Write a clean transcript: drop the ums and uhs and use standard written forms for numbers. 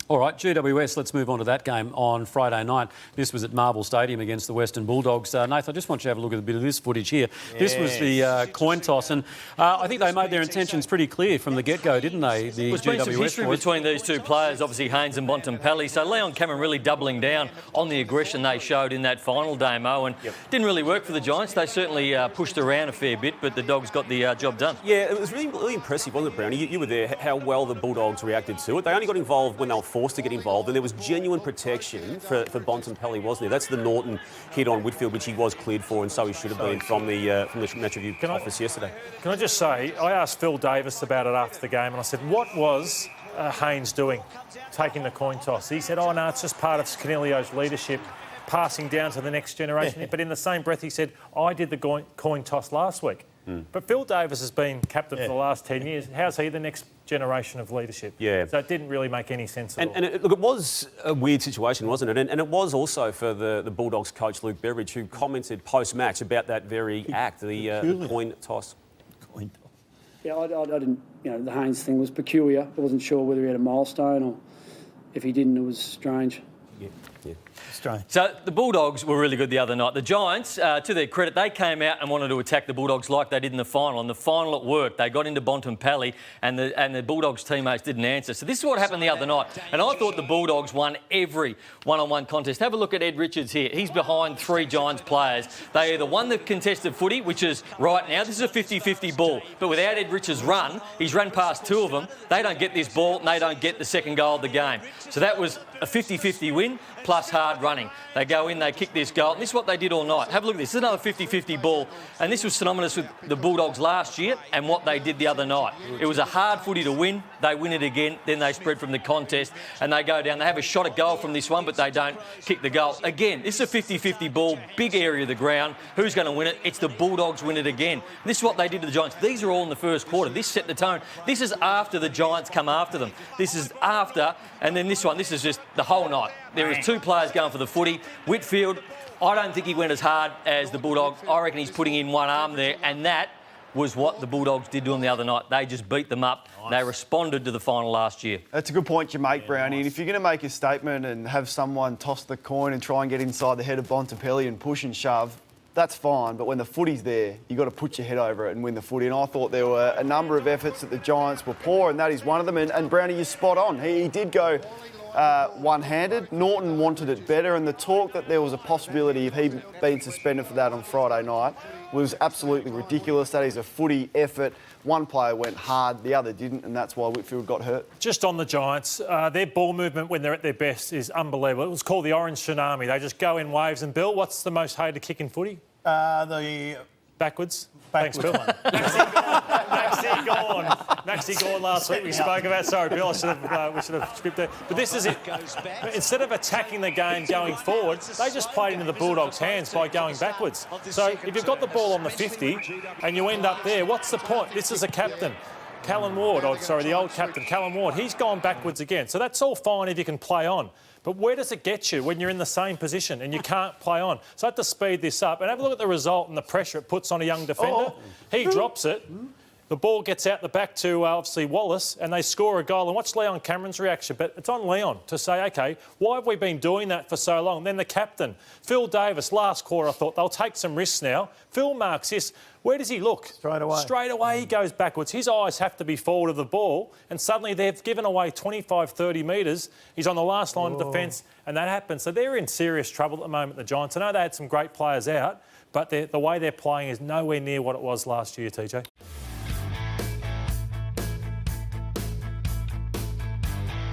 All right, GWS, let's move on to that game on Friday night. This was at Marble Stadium against the Western Bulldogs. Nathan, I just want you to have a look at a bit of this footage here. Yes. This was the coin toss, and I think they made their intentions pretty clear from the get-go, didn't they? There's been some history between these two players, obviously Haynes and Bontempelli. So Leon Cameron really doubling down on the aggression they showed in that final demo, and didn't really work for the Giants. They certainly pushed around a fair bit, but the Dogs got the job done. Yeah, it was really impressive, wasn't it, Brownie? You were there, how well the Bulldogs reacted to it. They only got involved when they were forced to get involved, and there was genuine protection for Bontempelli, wasn't there? That's the Norton hit on Whitfield, which he was cleared for, and so he should have been from the match review office yesterday. Can I just say, I asked Phil Davis about it after the game, and I said, what was Haynes doing, taking the coin toss? He said, oh, no, it's just part of Canelio's leadership, passing down to the next generation. But in the same breath, he said, I did the coin toss last week. But Phil Davis has been captain for the last 10 years. How's he the next generation of leadership? Yeah. So it didn't really make any sense at all. And it was a weird situation, wasn't it? And it was also for the Bulldogs coach, Luke Beveridge, who commented post-match about that very act, the coin toss. Coin toss. Yeah, I didn't, the Haynes thing was peculiar. I wasn't sure whether he had a milestone or if he didn't, it was strange. Yeah. Strange. So the Bulldogs were really good the other night. The Giants, to their credit, they came out and wanted to attack the Bulldogs like they did in the final. And the final, it worked. They got into Bontempelli, and the Bulldogs teammates didn't answer. So this is what happened the other night. And I thought the Bulldogs won every one-on-one contest. Have a look at Ed Richards here. He's behind three Giants players. They either won the contested footy, which is right now, this is a 50-50 ball. But without Ed Richards' run, he's run past two of them. They don't get this ball, and they don't get the second goal of the game. So that was a 50-50 win plus hard running. They go in, they kick this goal, and this is what they did all night. Have a look at this. This is another 50-50 ball, and this was synonymous with the Bulldogs last year and what they did the other night. It was a hard footy to win. They win it again, then they spread from the contest, and they go down. They have a shot at goal from this one, but they don't kick the goal. Again, this is a 50-50 ball, big area of the ground. Who's going to win it? It's the Bulldogs win it again. This is what they did to the Giants. These are all in the first quarter. This set the tone. This is after the Giants come after them. This is after, and then this one, this is just the whole night. There was two players going for the footy. Whitfield, I don't think he went as hard as the Bulldogs. I reckon he's putting in one arm there, and that was what the Bulldogs did to him the other night. They just beat them up. Nice. They responded to the final last year. That's a good point you make, Brownie. Nice. And if you're going to make a statement and have someone toss the coin and try and get inside the head of Bontempelli and push and shove, that's fine. But when the footy's there, you've got to put your head over it and win the footy. And I thought there were a number of efforts that the Giants were poor, and that is one of them. And Brownie, you're spot on. He did go one-handed. Norton wanted it better, and the talk that there was a possibility of he being suspended for that on Friday night was absolutely ridiculous. That is a footy effort. One player went hard, the other didn't, and that's why Whitfield got hurt. Just on the Giants, their ball movement when they're at their best is unbelievable. It was called the Orange Tsunami. They just go in waves. And Bill, what's the most hated kick in footy? The backwards. Thanks, Bill. Maxi Gorn last week we spoke about. Sorry, Bill, we should have scripted. But this is it. Instead of attacking the game going forward, they just played into the Bulldogs' hands by going backwards. So if you've got the ball on the 50 and you end up there, what's the point? This is a captain. Callum Ward, the old captain, Callum Ward, he's gone backwards again. So that's all fine if you can play on. But where does it get you when you're in the same position and you can't play on? So I have to speed this up and have a look at the result and the pressure it puts on a young defender. He drops it. The ball gets out the back to, obviously, Wallace, and they score a goal. And watch Leon Cameron's reaction. But it's on Leon to say, OK, why have we been doing that for so long? And then the captain, Phil Davis, last quarter, I thought, they'll take some risks now. Phil marks this. Where does he look? Straight away. Straight away he goes backwards. His eyes have to be forward of the ball, and suddenly they've given away 25, 30 metres. He's on the last line of defence, and that happens. So they're in serious trouble at the moment, the Giants. I know they had some great players out, but the way they're playing is nowhere near what it was last year, TJ.